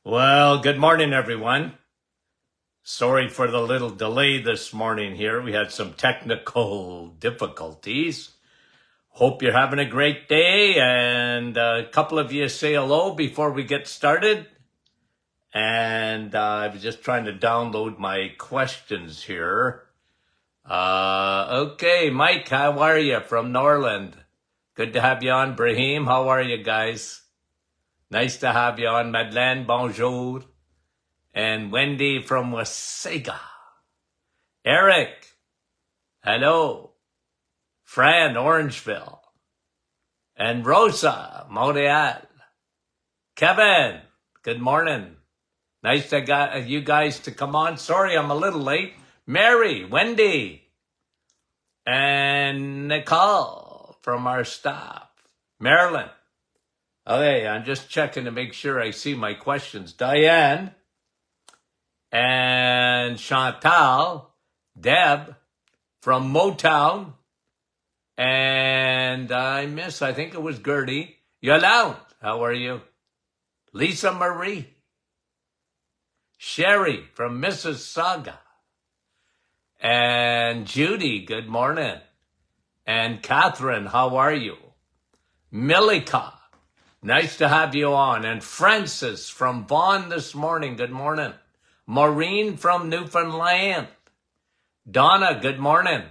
Well, good morning, everyone. Sorry for the little delay this morning here. We had some technical difficulties. Hope you're having a great day, and a couple of you say hello before we get started. And I was just trying to download my questions here. Okay, Mike, how are you from Norland? Good to have you on. Brahim, how are you guys? Nice to have you on. Madeleine, bonjour. And Wendy from Wasaga. Eric, hello. Fran, Orangeville. And Rosa, Montreal. Kevin, good morning. Nice to got you guys to come on. Sorry, I'm a little late. Mary, Wendy, and Nicole from our staff. Marilyn. Okay, I'm just checking to make sure I see my questions. Diane and Chantal, Deb from Motown, and I think it was Gertie. Yolande, how are you? Lisa Marie. Sherry from Mississauga. And Judy, good morning. And Catherine, how are you? Milika, nice to have you on. And Francis from Vaughan this morning, good morning. Maureen from Newfoundland. Donna, good morning.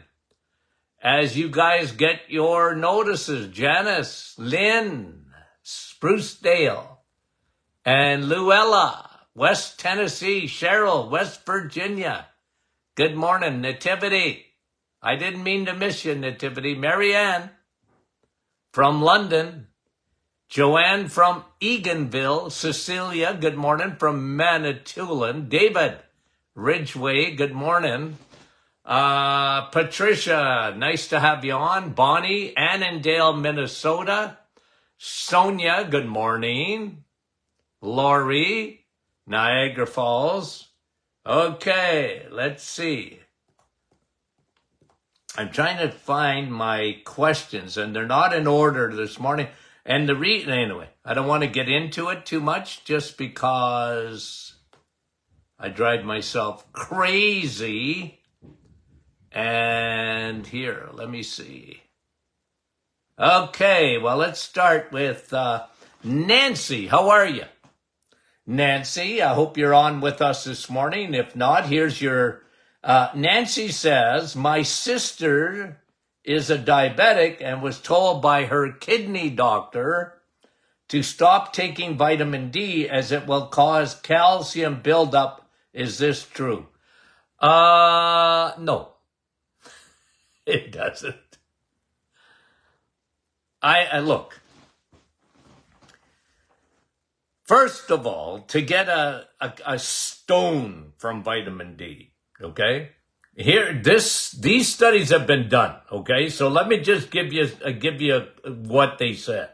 As you guys get your notices, Janice, Lynn, Sprucedale, and Luella, West Tennessee, Cheryl, West Virginia. Good morning, Nativity. I didn't mean to miss you, Nativity. Marianne from London. Joanne from Eganville. Cecilia, good morning, from Manitoulin. David, Ridgeway, good morning. Patricia, nice to have you on. Bonnie, Annandale, Minnesota. Sonia, good morning. Laurie, Niagara Falls. Okay, let's see. I'm trying to find my questions, and they're not in order this morning. And anyway, I don't want to get into it too much just because I drive myself crazy. And here, let me see. Okay, well, let's start with Nancy. How are you? Nancy, I hope you're on with us this morning. If not, here's your... Nancy says, my sister is a diabetic and was told by her kidney doctor to stop taking vitamin D as it will cause calcium buildup. Is this true? No, it doesn't. I look. First of all, to get a stone from vitamin D, okay? These studies have been done, okay? So let me just give you what they said.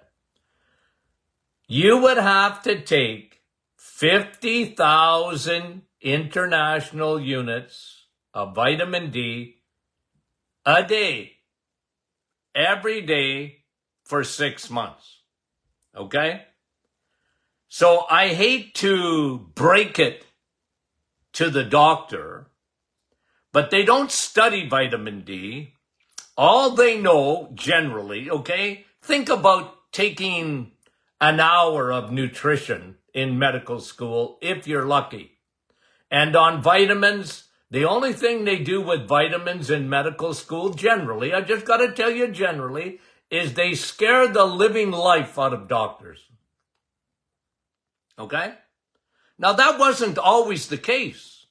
You would have to take 50,000 international units of vitamin D a day, every day for 6 months, okay? So I hate to break it to the doctor, but they don't study vitamin D. All they know generally, okay, think about taking an hour of nutrition in medical school if you're lucky. And on vitamins, the only thing they do with vitamins in medical school generally, I just got to tell you generally, is they scare the living life out of doctors. Okay? Now, that wasn't always the case.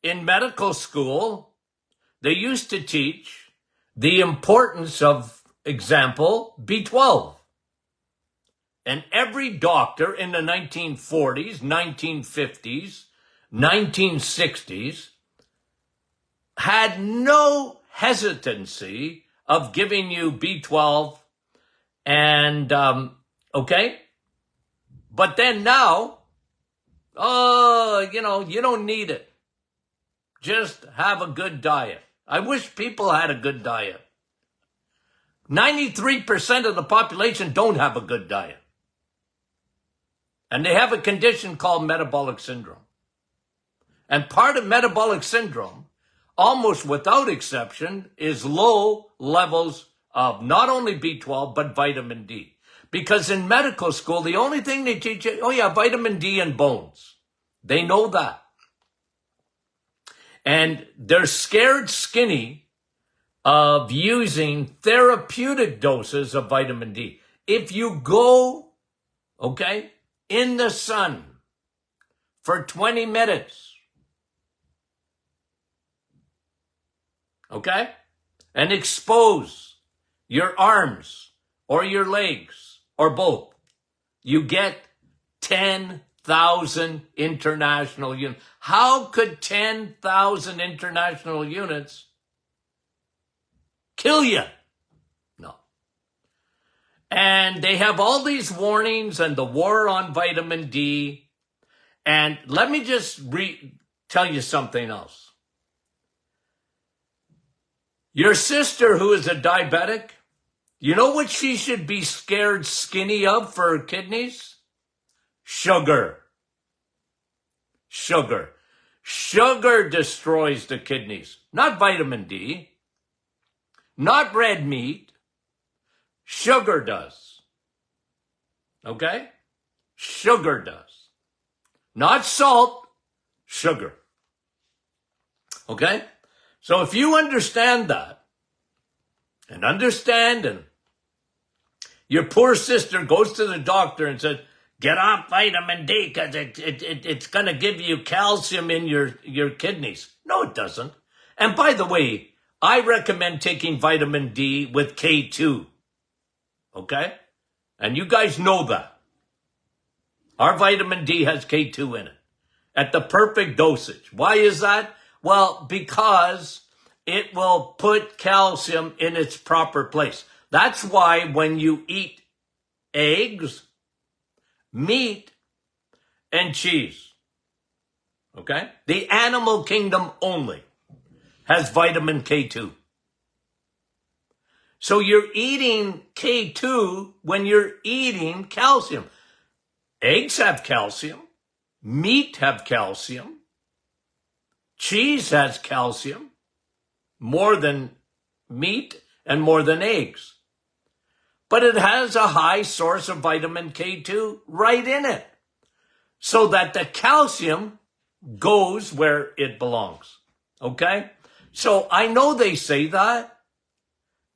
In medical school, they used to teach the importance of, example, B12. And every doctor in the 1940s, 1950s, 1960s had no hesitancy of giving you B12 and, okay? But then now, you don't need it. Just have a good diet. I wish people had a good diet. 93% of the population don't have a good diet. And they have a condition called metabolic syndrome. And part of metabolic syndrome, almost without exception, is low levels of not only B12, but vitamin D. Because in medical school, the only thing they teach you, oh yeah, vitamin D and bones. They know that. And they're scared skinny of using therapeutic doses of vitamin D. If you go, okay, in the sun for 20 minutes, okay, and expose your arms or your legs or both, you get 10,000 international units. How could 10,000 international units kill you? No. And they have all these warnings and the war on vitamin D. And let me just tell you something else. Your sister, who is a diabetic, you know what she should be scared skinny of for her kidneys? Sugar. Sugar. Sugar destroys the kidneys, not vitamin D, not red meat. Sugar does. Okay? Sugar does. Not salt, sugar. Okay? So if you understand that, and your poor sister goes to the doctor and says, get off vitamin D because it's going to give you calcium in your kidneys. No, it doesn't. And by the way, I recommend taking vitamin D with K2. Okay? And you guys know that. Our vitamin D has K2 in it at the perfect dosage. Why is that? Well, because it will put calcium in its proper place. That's why when you eat eggs, meat, and cheese, okay, the animal kingdom only has vitamin K2. So you're eating K2 when you're eating calcium. Eggs have calcium. Meat have calcium. Cheese has calcium. More than meat and more than eggs. But it has a high source of vitamin K2 right in it. So that the calcium goes where it belongs. Okay? So I know they say that.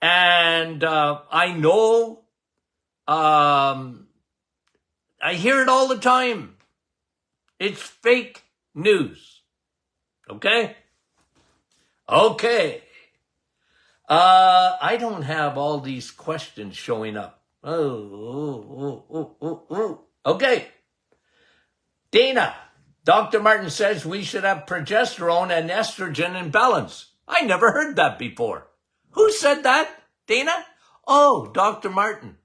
And I know, I hear it all the time. It's fake news. Okay? Okay. I don't have all these questions showing up. Okay. Dana, Dr. Martin says we should have progesterone and estrogen in balance. I never heard that before. Who said that, Dana? Oh, Dr. Martin.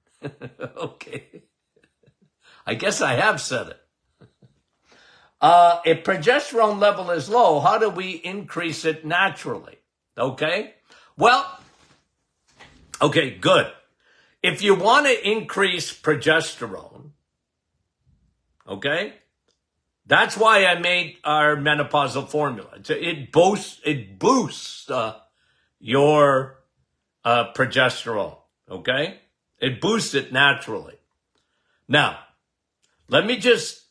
Okay. I guess I have said it. If progesterone level is low, how do we increase it naturally? Okay. Well, okay, good. If you want to increase progesterone, okay, that's why I made our menopausal formula. It boosts your progesterone, okay? It boosts it naturally. Now, let me just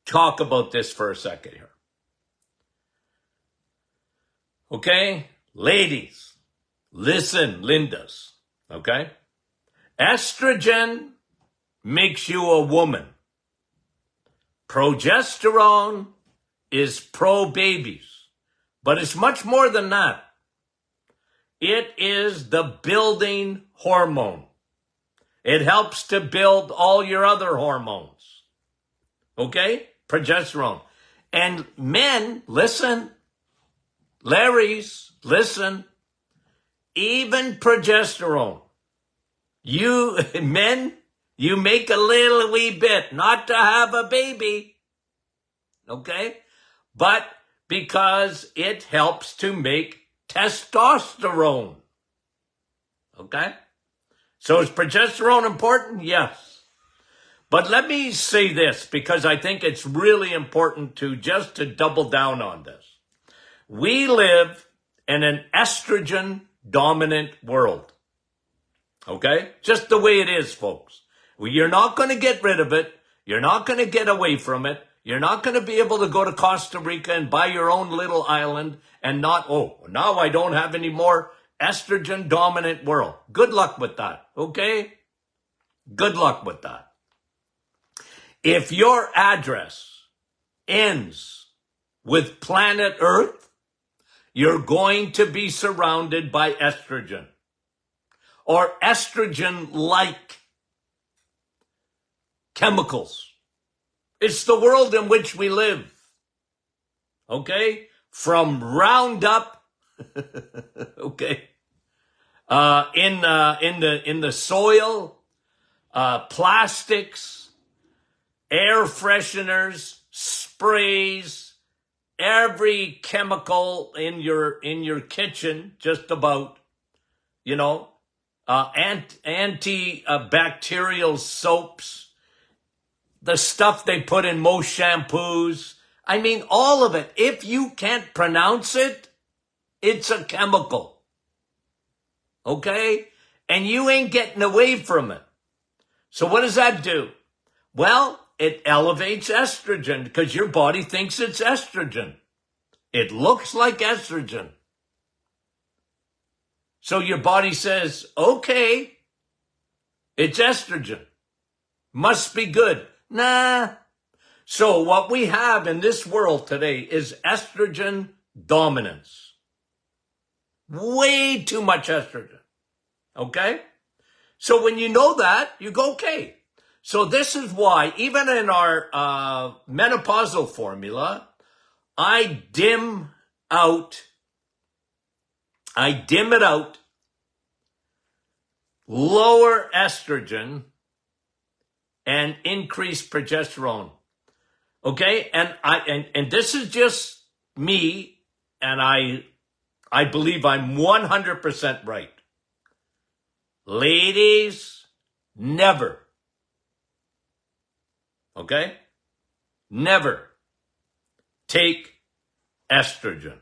talk about this for a second here. Okay? Ladies, listen, Lindas, okay? Estrogen makes you a woman. Progesterone is pro-babies, but it's much more than that. It is the building hormone. It helps to build all your other hormones. Okay? Progesterone. And men, listen. Larrys, listen. Even progesterone. You, men, you make a little wee bit, not to have a baby. Okay? But because it helps to make testosterone. Okay? So is progesterone important? Yes. But let me say this, because I think it's really important to double down on this. We live in an estrogen dominant world. Okay? Just the way it is, folks. You're not going to get rid of it. You're not going to get away from it. You're not going to be able to go to Costa Rica and buy your own little island and not, now I don't have any more estrogen dominant world. Good luck with that. Okay? Good luck with that. If your address ends with planet Earth, you're going to be surrounded by estrogen or estrogen-like chemicals. It's the world in which we live. Okay? From Roundup, okay, in the soil, plastics, air fresheners, sprays, every chemical in your kitchen, just about, antibacterial soaps, the stuff they put in most shampoos. I mean, all of it. If you can't pronounce it, it's a chemical. Okay? And you ain't getting away from it. So what does that do? Well, it elevates estrogen because your body thinks it's estrogen. It looks like estrogen. So your body says, okay, it's estrogen. Must be good. Nah. So what we have in this world today is estrogen dominance. Way too much estrogen. Okay? So when you know that, you go, okay. So this is why, even in our menopausal formula, I dim it out, lower estrogen, and increase progesterone. Okay? And this is just me, and I believe I'm 100% right. Ladies, never. Okay? Never take estrogen.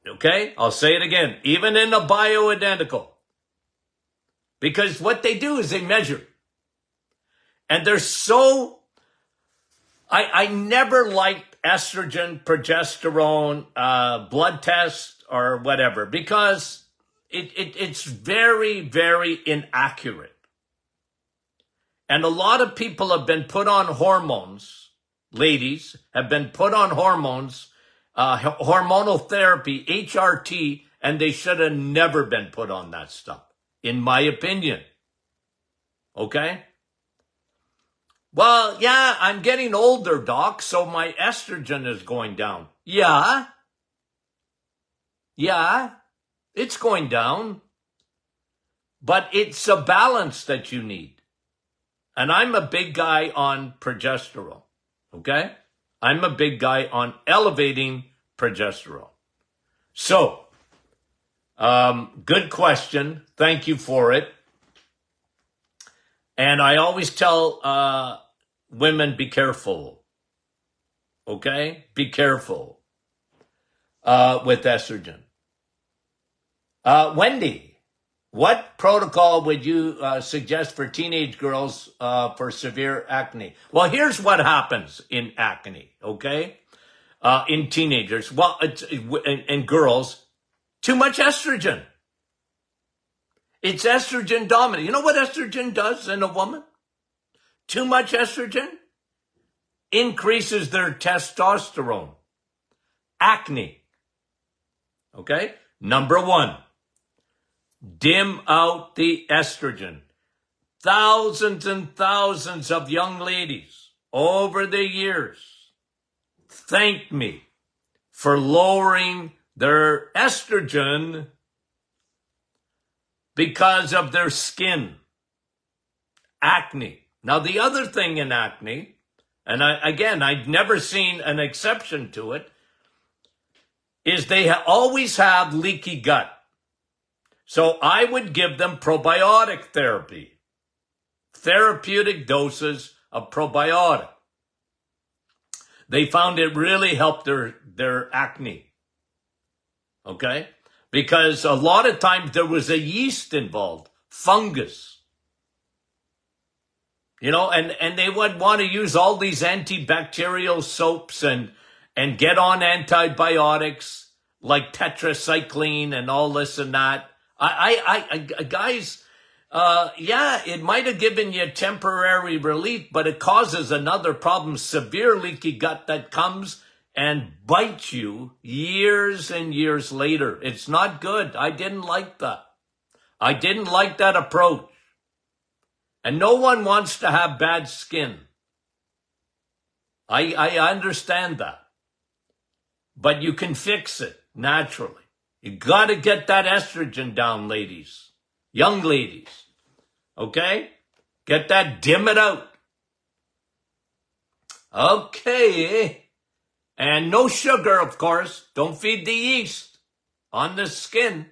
Okay? I'll say it again. Even in a bioidentical. Because what they do is they measure. And they're so... I never liked estrogen, progesterone, blood tests, or whatever. Because it's very, very inaccurate. And a lot of people have been put on hormones, ladies, have been put on hormones, hormonal therapy, HRT, and they should have never been put on that stuff, in my opinion. Okay? Well, yeah, I'm getting older, doc, so my estrogen is going down. Yeah, it's going down. But it's a balance that you need. And I'm a big guy on progesterone, okay? I'm a big guy on elevating progesterone. So, good question. Thank you for it. And I always tell women, be careful, okay? Be careful with estrogen. Wendy. What protocol would you suggest for teenage girls for severe acne? Well, here's what happens in acne, okay? In teenagers, in girls, too much estrogen. It's estrogen dominant. You know what estrogen does in a woman? Too much estrogen increases their testosterone. Acne, okay? Number one. Dim out the estrogen. Thousands and thousands of young ladies over the years thanked me for lowering their estrogen because of their skin. Acne. Now, the other thing in acne, and I've never seen an exception to it, is they always have leaky gut. So I would give them probiotic therapy. therapeutic doses of probiotic. They found it really helped their acne. Okay? Because a lot of times there was a yeast involved, fungus. And they would want to use all these antibacterial soaps and get on antibiotics like tetracycline and all this and that. Guys, it might have given you temporary relief, but it causes another problem, severe leaky gut that comes and bites you years and years later. It's not good. I didn't like that. I didn't like that approach. And no one wants to have bad skin. I understand that. But you can fix it naturally. You got to get that estrogen down, ladies. Young ladies. Okay? Get that, dim it out. Okay. And no sugar, of course. Don't feed the yeast on the skin.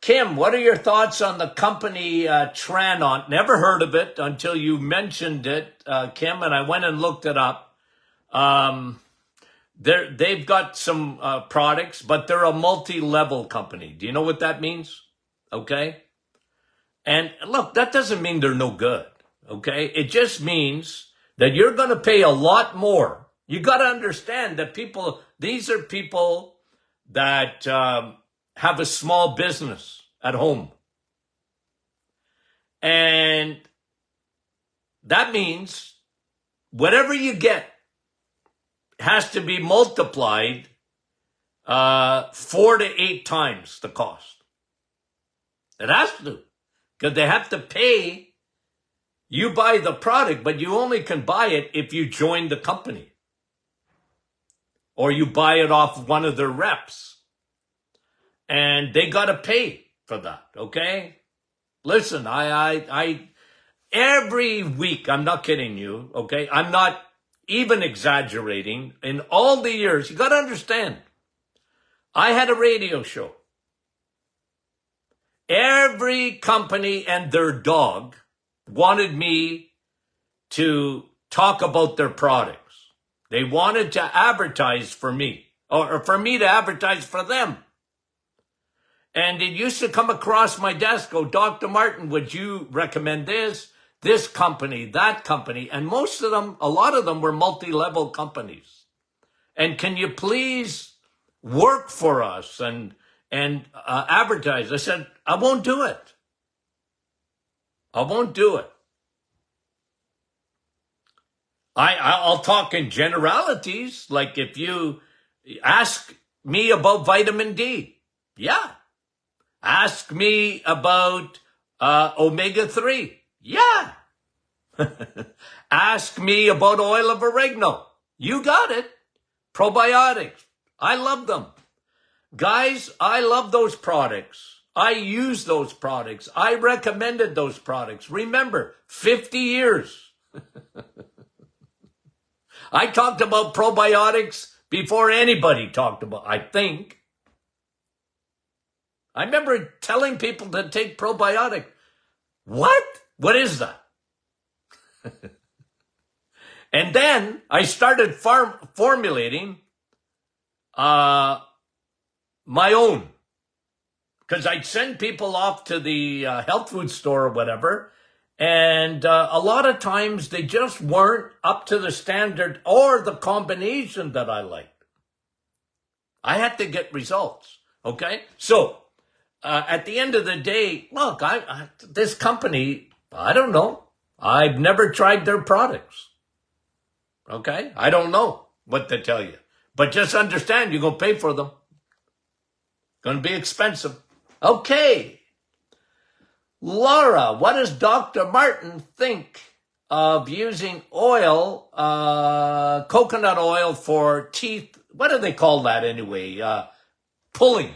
Kim, what are your thoughts on the company Tranont? Never heard of it until you mentioned it, Kim, and I went and looked it up. They've got some products, but they're a multi-level company. Do you know what that means? Okay? And look, that doesn't mean they're no good. Okay? It just means that you're going to pay a lot more. You got to understand that these are people that have a small business at home. And that means whatever you get has to be multiplied 4 to 8 times the cost. It has to, because they have to pay. You buy the product, but you only can buy it if you join the company or you buy it off one of their reps. And they got to pay for that, okay? Listen, I every week, I'm not kidding you, okay? I'm not even exaggerating. In all the years, you got to understand, I had a radio show. Every company and their dog wanted me to talk about their products. They wanted to advertise for me, or for me to advertise for them. And it used to come across my desk, oh, Dr. Martin, would you recommend this company, that company? And most of them, a lot of them were multi-level companies. And can you please work for us and advertise? I said, I won't do it. I won't do it. I'll talk in generalities, like if you ask me about vitamin D, yeah. Ask me about omega-3, yeah. Ask me about oil of oregano, you got it. Probiotics, I love them. Guys, I love those products. I use those products. I recommended those products. Remember, 50 years. I talked about probiotics before anybody talked about, I think. I remember telling people to take probiotic. What? What is that? And then I started formulating my own. Because I'd send people off to the health food store or whatever. And a lot of times they just weren't up to the standard or the combination that I liked. I had to get results. Okay? So, at the end of the day, look, this company, I don't know. I've never tried their products. Okay? I don't know what to tell you. But just understand, you're going to pay for them. Going to be expensive. Okay. Laura, what does Dr. Martin think of using oil, coconut oil for teeth? What do they call that anyway? Pulling.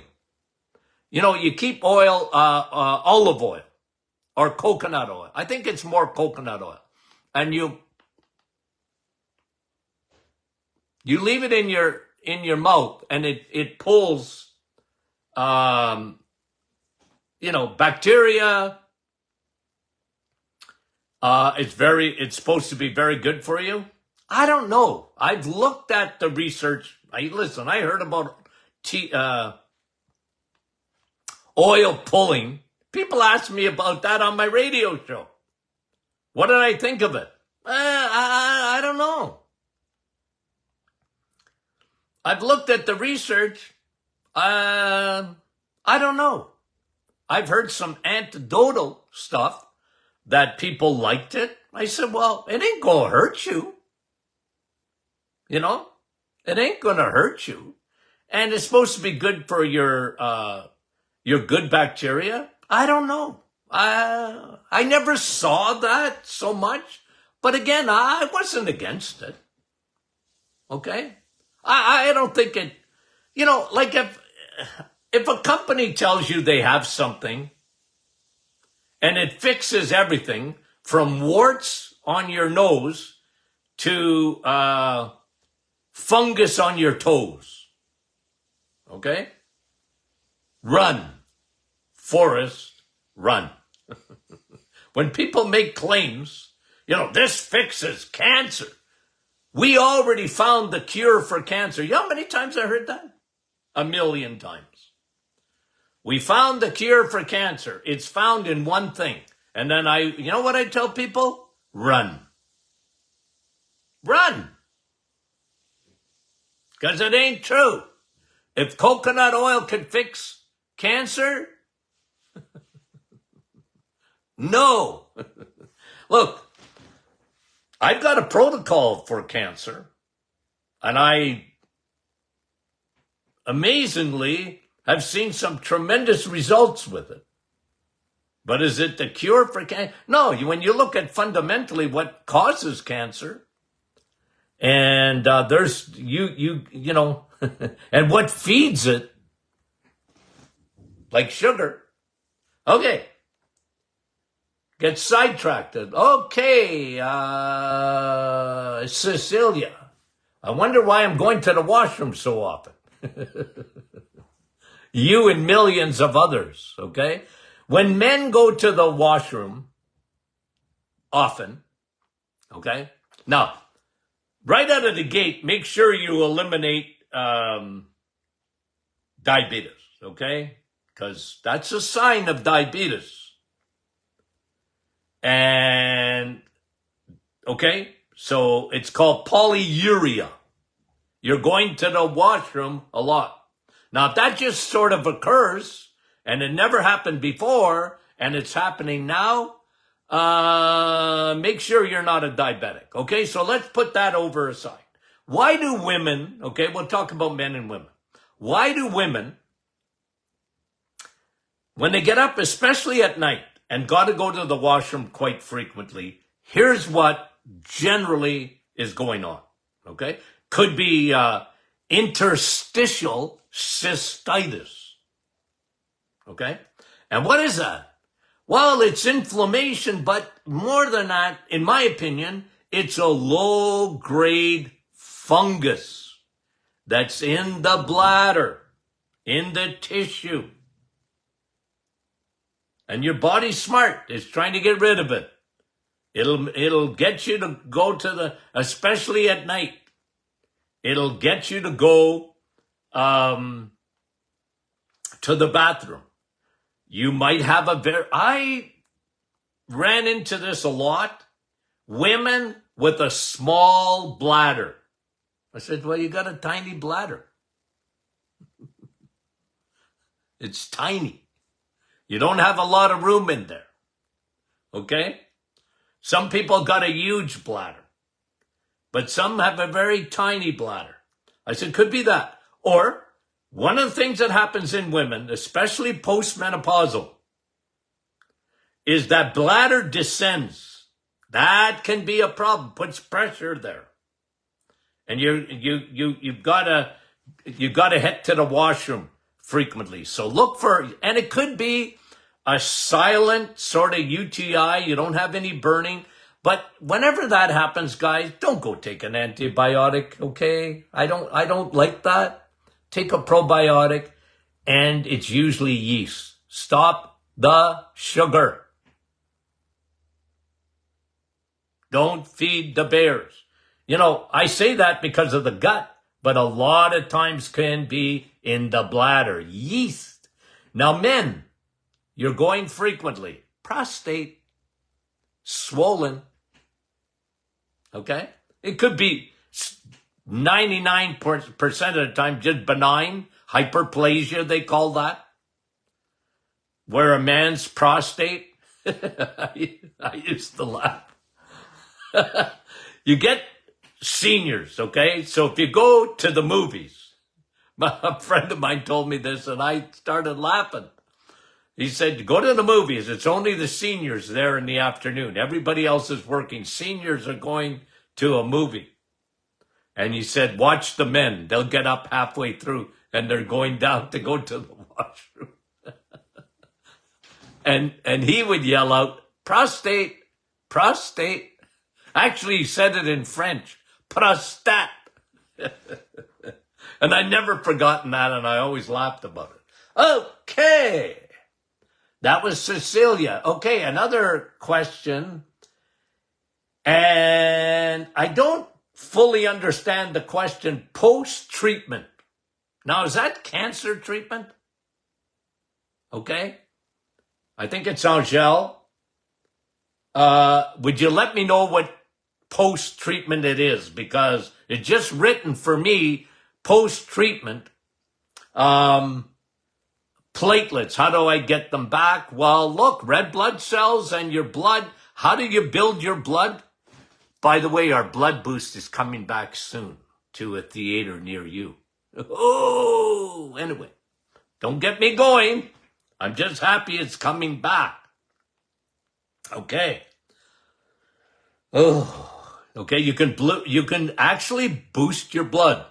You know, you keep oil, olive oil or coconut oil. I think it's more coconut oil. And you leave it in your mouth and it pulls bacteria, it's supposed to be very good for you. I don't know. I've looked at the research. I heard about oil pulling. People ask me about that on my radio show. What did I think of it? I don't know. I've looked at the research. I don't know. I've heard some anecdotal stuff that people liked it. I said, well, it ain't going to hurt you. It ain't going to hurt you. And it's supposed to be good for your good bacteria. I don't know. I never saw that so much. But again, I wasn't against it. Okay? I don't think it, like if a company tells you they have something and it fixes everything from warts on your nose to fungus on your toes. Okay? Run. Forrest, run. When people make claims, this fixes cancer. We already found the cure for cancer. You know how many times I heard that? 1 million times. We found the cure for cancer. It's found in one thing. And then you know what I tell people? Run. Run. Because it ain't true. If coconut oil could fix cancer, no. Look, I've got a protocol for cancer, and I amazingly have seen some tremendous results with it. But is it the cure for cancer? No, when you look at fundamentally what causes cancer, and there's, and what feeds it, like sugar. Okay. Get sidetracked. Okay, Cecilia. I wonder why I'm going to the washroom so often. You and millions of others, okay? When men go to the washroom often, okay? Now, right out of the gate, make sure you eliminate diabetes, okay? Because that's a sign of diabetes. And, okay, so it's called polyuria. You're going to the washroom a lot. Now, if that just sort of occurs, and it never happened before, and it's happening now, make sure you're not a diabetic, okay? So let's put that over aside. Why do women, okay, we'll talk about men and women. Why do women, when they get up, especially at night, and got to go to the washroom quite frequently, here's what generally is going on, okay? Could be interstitial cystitis, okay? And what is that? Well, it's inflammation, but more than that, in my opinion, it's a low-grade fungus that's in the bladder, in the tissue. And your body's smart. It's trying to get rid of it. It'll get you to go to especially at night, it'll get you to go to the bathroom. You might have I ran into this a lot. Women with a small bladder. I said, well, you got a tiny bladder. It's tiny. You don't have a lot of room in there, okay? Some people got a huge bladder, but some have a very tiny bladder. I said, could be that. Or one of the things that happens in women, especially postmenopausal, is that bladder descends. That can be a problem, puts pressure there. And you've got to head to the washroom frequently. So look for, and it could be a silent sort of UTI. You don't have any burning. But whenever that happens, guys, don't go take an antibiotic, okay? I don't like that. Take a probiotic, and it's usually yeast. Stop the sugar. Don't feed the bears. You know, I say that because of the gut, but a lot of times can be in the bladder. Yeast. Now, men, you're going frequently. Prostate, swollen. Okay? It could be 99% of the time just benign. Hyperplasia, they call that. Where a man's prostate, I used to laugh. You get seniors, okay? So if you go to the movies, a friend of mine told me this and I started laughing. He said, go to the movies. It's only the seniors there in the afternoon. Everybody else is working. Seniors are going to a movie. And he said, watch the men. They'll get up halfway through and they're going down to go to the washroom. And he would yell out, prostate, prostate. Actually, he said it in French, prostate. And I never forgotten that, and I always laughed about it. Okay. That was Cecilia. Okay, another question. And I don't fully understand the question, post-treatment. Now, is that cancer treatment? Okay. I think it's Angel. Would you let me know what post-treatment it is? Because it's just written for me, post-treatment. Platelets, how do I get them back? Well, look, red blood cells and your blood. How do you build your blood? By the way, our blood boost is coming back soon to a theater near you. Oh, anyway, don't get me going. I'm just happy it's coming back. Okay. Oh, okay. You can actually boost your blood.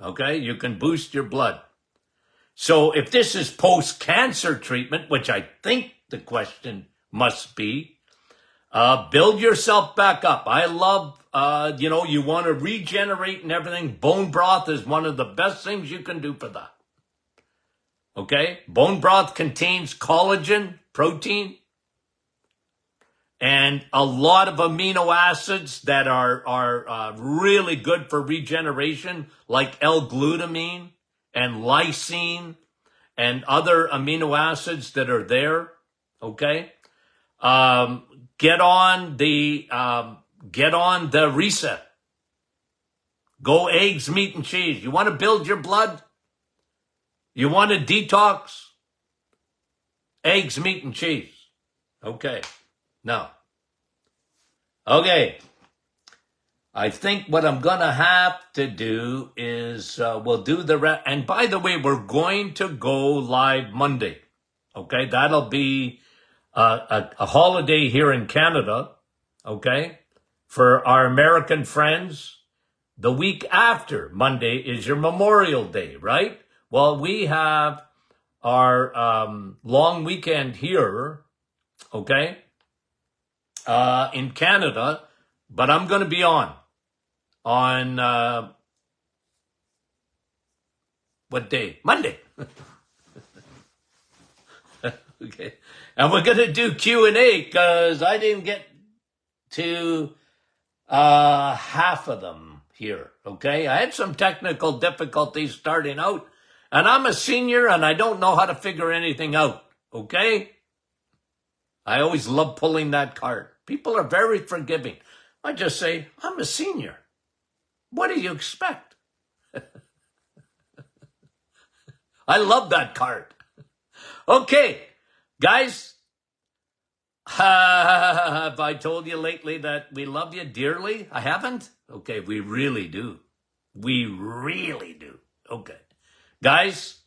Okay. You can boost your blood. So if this is post-cancer treatment, which I think the question must be, build yourself back up. I love, you want to regenerate and everything. Bone broth is one of the best things you can do for that. Okay? Bone broth contains collagen, protein, and a lot of amino acids that are really good for regeneration, like L-glutamine and lysine and other amino acids that are there. Okay? Get on the reset. Go eggs, meat, and cheese. You want to build your blood? You want to detox? Eggs, meat, and cheese. Okay. Now. Okay. I think what I'm going to have to do is we'll do the... And by the way, we're going to go live Monday. Okay? That'll be a holiday here in Canada. Okay? For our American friends, the week after Monday is your Memorial Day, right? Well, we have our long weekend here, okay, in Canada, but I'm going to be on what day? Monday. Okay. And we're going to do Q&A because I didn't get to half of them here, okay? I had some technical difficulties starting out, and I'm a senior and I don't know how to figure anything out, okay? I always love pulling that card. People are very forgiving. I just say, I'm a senior. What do you expect? I love that card. Okay, guys, have I told you lately that we love you dearly? I haven't? Okay, we really do. We really do. Okay. Guys,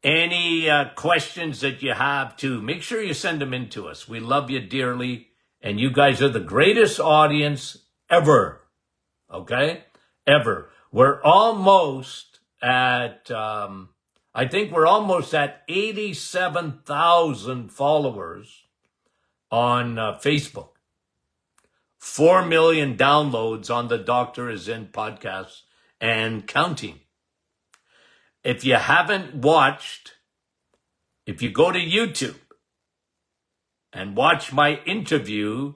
any questions that you have too, make sure you send them in to us. We love you dearly, and you guys are the greatest audience ever. Okay? Ever. We're almost at, I think we're almost at 87,000 followers on Facebook. 4 million downloads on the Doctor Is In podcast and counting. If you haven't watched if you go to YouTube and watch my interview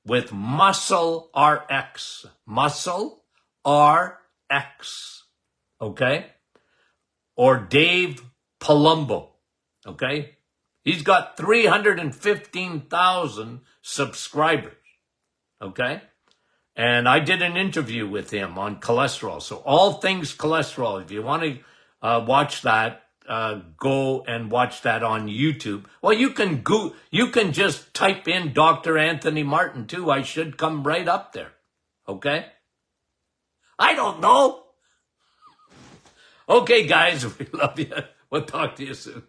with Muscle RX, Muscle RX, okay? Or Dave Palumbo, okay? He's got 315,000 subscribers, okay? And I did an interview with him on cholesterol. So all things cholesterol, if you want to watch that, go and watch that on YouTube. Well, you can just type in Dr. Anthony Martin too. I should come right up there. Okay? I don't know. Okay, guys, we love you. We'll talk to you soon.